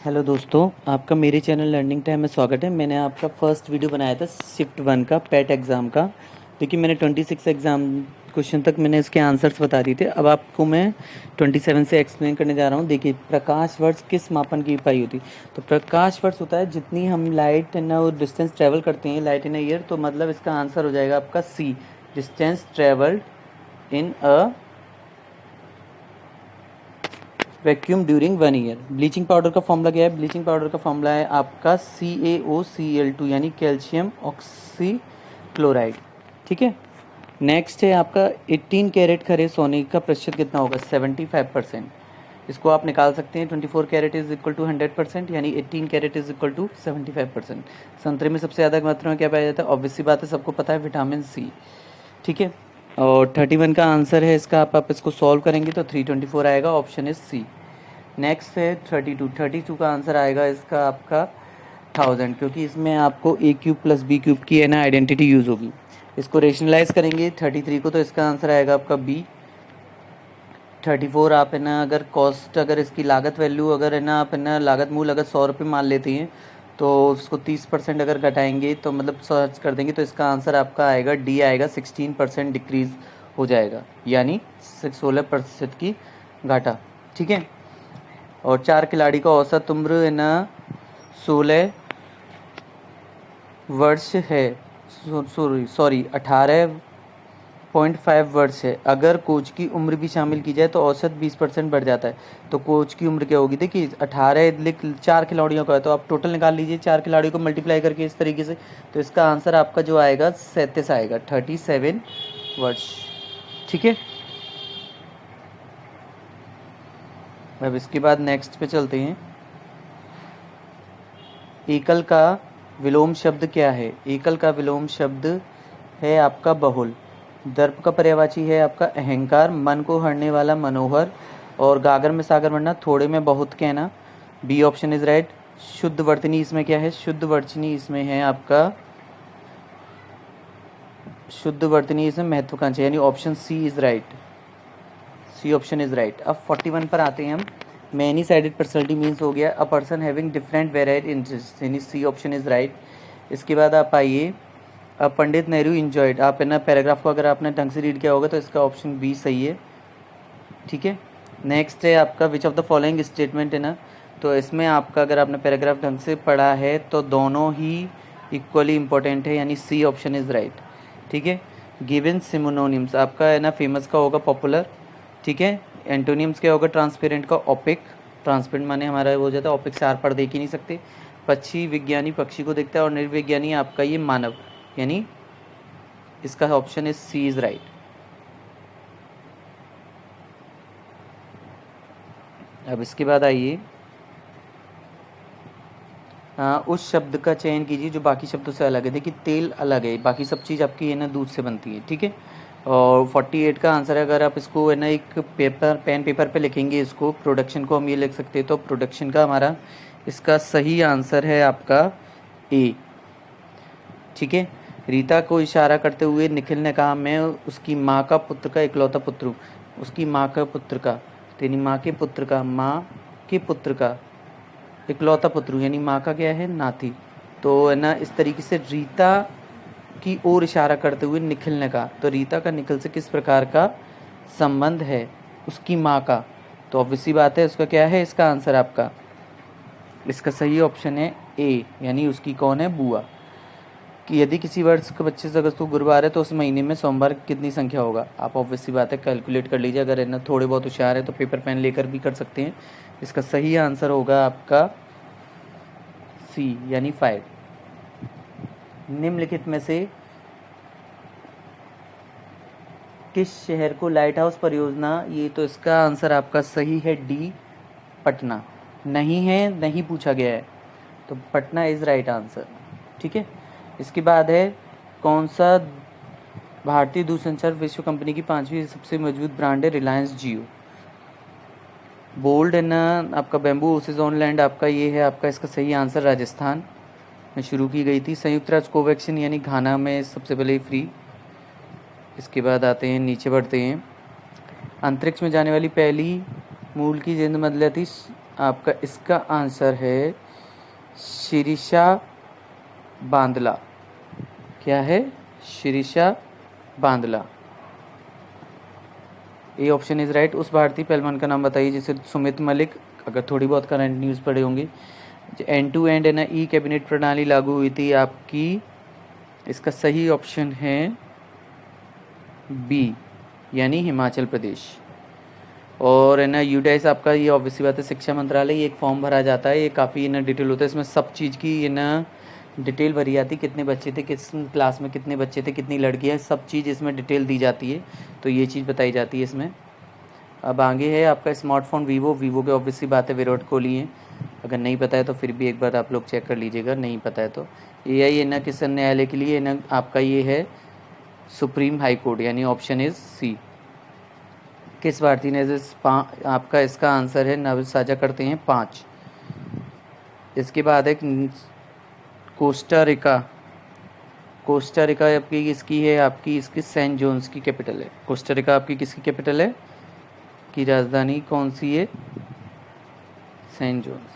Hello दोस्तों, आपका मेरे चैनल लर्निंग टाइम में स्वागत है। मैंने आपका फर्स्ट वीडियो बनाया था शिफ्ट 1 का पैट एग्ज़ाम का। देखिए मैंने 26 एग्ज़ाम क्वेश्चन तक मैंने इसके आंसर्स बता दिए थे। अब आपको मैं 27 से एक्सप्लेन करने जा रहा हूँ। देखिए प्रकाश वर्ष किस मापन की इकाई होती है? तो प्रकाश वर्ष होता है जितनी हम लाइट इन डिस्टेंस ट्रेवल करते हैं लाइट इन ईयर। तो मतलब इसका आंसर हो जाएगा आपका C, distance travelled in a vacuum during 1 year. Bleaching powder का फॉर्मूला क्या है? ब्लीचिंग पाउडर का फॉर्मूला है आपका CaOCl2 यानी कैल्शियम ऑक्सीक्लोराइड। ठीक है। नेक्स्ट है आपका 18 कैरेट खरे सोने का प्रतिशत कितना होगा? 75%। इसको आप निकाल सकते हैं। 24 कैरेट इज इक्वल टू 100% यानी 18 कैरेट इज इक्वल टू 75%। संतरे में सबसे ज़्यादा मात्रा में क्या पाया जाता है? ऑब्वियस सी बात है, सबको पता है, विटामिन सी। ठीक है। और 31 का आंसर है इसका। आप इसको सॉल्व करेंगे तो 324 आएगा। Option is C. नेक्स्ट है 32 का आंसर आएगा इसका आपका 1000, क्योंकि इसमें आपको ए क्यूब प्लस बी क्यूब की है ना आइडेंटिटी यूज़ होगी। इसको रेशनलाइज करेंगे 33 को तो इसका आंसर आएगा आपका बी। 34 आप है ना अगर कॉस्ट, अगर इसकी लागत वैल्यू अगर है ना आप है ना लागत मूल अगर 100 रुपये मान लेते हैं तो उसको 30% अगर घटाएंगे तो मतलब सर्च कर देंगे तो इसका आंसर आपका आएगा डी आएगा। 16% डिक्रीज हो जाएगा यानी 16% की घाटा। ठीक है। और 4 खिलाड़ी का औसत उम्र है ना 16 वर्ष है। सॉरी 18.5 वर्ष है। अगर कोच की उम्र भी शामिल की जाए तो औसत 20% बढ़ जाता है। तो कोच की उम्र क्या होगी? देखिए 18 लिख 4 खिलाड़ियों का है तो आप टोटल निकाल लीजिए 4 खिलाड़ियों को मल्टीप्लाई करके इस तरीके से। तो इसका आंसर आपका जो आएगा 37 आएगा, 37 वर्ष। ठीक है। अब इसके बाद नेक्स्ट पे चलते हैं। एकल का विलोम शब्द क्या है? एकल का विलोम शब्द है आपका बहुल। दर्प का पर्यायवाची है आपका अहंकार। मन को हरने वाला मनोहर। और गागर में सागर बनना, थोड़े में बहुत कहना। B option is right. शुद्ध वर्तनी इसमें क्या है? शुद्ध वर्तनी इसमें है आपका, शुद्ध वर्तनी इसमें महत्वाकांक्षा यानी option C is right. C option is right. अब 41 पर आते हैं हम। मैनी साइडेड पर्सनैलिटी मीन्स हो गया a person having different varied interest यानी सी ऑप्शन इज राइट। इसके बाद आप आइए पंडित नेहरू इंजॉयड। आप है ना पैराग्राफ को अगर आपने ढंग से रीड किया होगा तो इसका ऑप्शन बी सही है। ठीक है। नेक्स्ट है आपका which of the following statement है ना, तो इसमें आपका अगर आपने पैराग्राफ ढंग से पढ़ा है तो दोनों ही इक्वली इंपॉर्टेंट है यानी सी ऑप्शन इज राइट। ठीक है। गिवन सिमोनोनिम्स आपका है ना फेमस का होगा पॉपुलर। ठीक है। एंटोनिम्स क्या होगा? ट्रांसपेरेंट का ओपिक। ट्रांसपेरेंट माने हमारा वो हो जाता है ओपिक से आर पार देख ही नहीं सकते। पक्षी विज्ञानी पक्षी को देखता है और निर्विज्ञानी आपका ये मानव, यानी इसका option is C is right. अब इसके बाद आइए उस शब्द का चयन कीजिए जो बाकी शब्दों से अलग है। देखिए तेल अलग है, बाकी सब चीज़ आपकी है ना दूध से बनती है। ठीक है। और 48 का आंसर है, अगर आप इसको है ना एक पेन पेपर पे लिखेंगे इसको, प्रोडक्शन को हम ये लिख सकते हैं तो प्रोडक्शन का हमारा इसका सही आंसर है आपका ए। ठीक है। रीता को इशारा करते हुए निखिल ने कहा मैं उसकी माँ का पुत्र का इकलौता पुत्र हूँ। उसकी माँ का पुत्र का, तेरी माँ के पुत्र का, माँ के पुत्र का इकलौता पुत्र हूँ यानी माँ का क्या है? नाती। तो है ना इस तरीके से रीता की ओर इशारा करते हुए निखिल ने कहा। तो रीता का निखिल से किस प्रकार का संबंध है? उसकी माँ का। तो ऑब्वियसली बात है उसका क्या है इसका आंसर आपका? इसका सही ऑप्शन है ए, यानी उसकी कौन है? बुआ। कि यदि किसी वर्ष के 25 अगस्त को गुरुवार है तो उस महीने में सोमवार कितनी संख्या होगा? आप ऑब्वियसली बात है कैलकुलेट कर लीजिए। अगर है ना थोड़े बहुत होशियार है तो पेपर पेन लेकर भी कर सकते हैं। इसका सही आंसर होगा आपका सी यानी 5। निम्नलिखित में से किस शहर को लाइट हाउस परियोजना, ये तो इसका आंसर आपका सही है डी, पटना। नहीं है, नहीं पूछा गया है तो पटना इज राइट आंसर। ठीक है। इसके बाद है कौन सा भारतीय दूरसंचार विश्व कंपनी की 5वीं सबसे मजबूत ब्रांड है? रिलायंस जियो। बोल्ड है ना आपका बैम्बू ओसिस ऑन लैंड आपका ये है आपका इसका सही आंसर राजस्थान में शुरू की गई थी। संयुक्त राज्य कोवैक्सीन यानी घाना में सबसे पहले फ्री। इसके बाद आते हैं नीचे बढ़ते हैं। अंतरिक्ष में जाने वाली पहली मूल की जिंद मदलियाती आपका इसका आंसर है शिरीषा बांदला। क्या है? Shirisha Bandla. A option is right. उस भारतीय पहलवान का नाम बताइए जिसे सुमित मलिक, अगर थोड़ी बहुत करंट न्यूज़ पढ़े होंगे, एंड टू एंड है ना ई कैबिनेट प्रणाली लागू हुई थी आपकी। इसका सही ऑप्शन है बी, यानी हिमाचल प्रदेश। और है ना यूडाइस आपका, ये ऑब्वियसली बात है शिक्षा मंत्रालय, ये एक फॉर्म भरा जाता है, ये काफ़ी ना डिटेल होता है, इसमें सब चीज़ की ये ना डिटेल भरी जाती है, कितने बच्चे थे, किस क्लास में कितने बच्चे थे, कितनी लड़कियाँ, सब चीज़ इसमें डिटेल दी जाती है, तो ये चीज़ बताई जाती है इसमें। अब आगे है आपका स्मार्टफोन वीवो के ऑब्वियसली बात है विराट कोहली हैं, अगर नहीं पता है तो फिर भी एक बार आप लोग चेक कर लीजिएगा, नहीं पता है तो। एआई है ना किस न्यायालय के लिए है ना आपका, ये है सुप्रीम हाई कोर्ट, यानी ऑप्शन इज़ सी। किस भारतीय ने आपका इसका आंसर है नव साझा करते हैं 5। इसके बाद एक कोस्टा रिका आपकी किसकी है, आपकी इसकी सेंट जोन्स की कैपिटल है। कोस्टा रिका आपकी किसकी कैपिटल है, की राजधानी कौन सी है? Saint John's.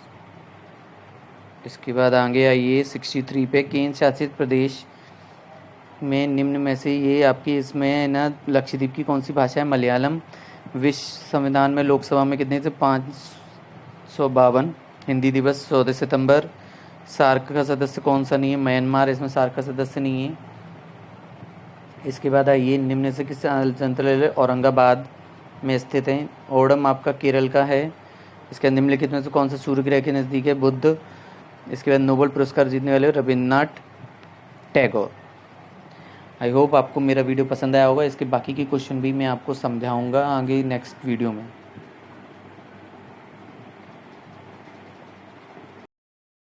इसके बाद आगे आइए 63 पे, केंद्र शासित प्रदेश में निम्न में से ये आपकी इसमें ना लक्षद्वीप की कौन सी भाषा है? मलयालम। विश्व संविधान में लोकसभा में कितने से 552। हिंदी दिवस 14 सितंबर। सार्क का सदस्य कौन सा नहीं है? म्यांमार इसमें सार्क का सदस्य नहीं है। इसके बाद आइए निम्न से किस संतुलित औरंगाबाद में स्थित है? ओडम आपका केरल का है। इसके निम्नलिखित में से कौन सा सूर्य ग्रह के नज़दीक है? बुध। इसके बाद नोबेल पुरस्कार जीतने वाले रविन्द्रनाथ टैगोर। आई होप आपको मेरा वीडियो पसंद आया होगा। इसके बाकी के क्वेश्चन भी मैं आपको समझाऊंगा आगे नेक्स्ट वीडियो में।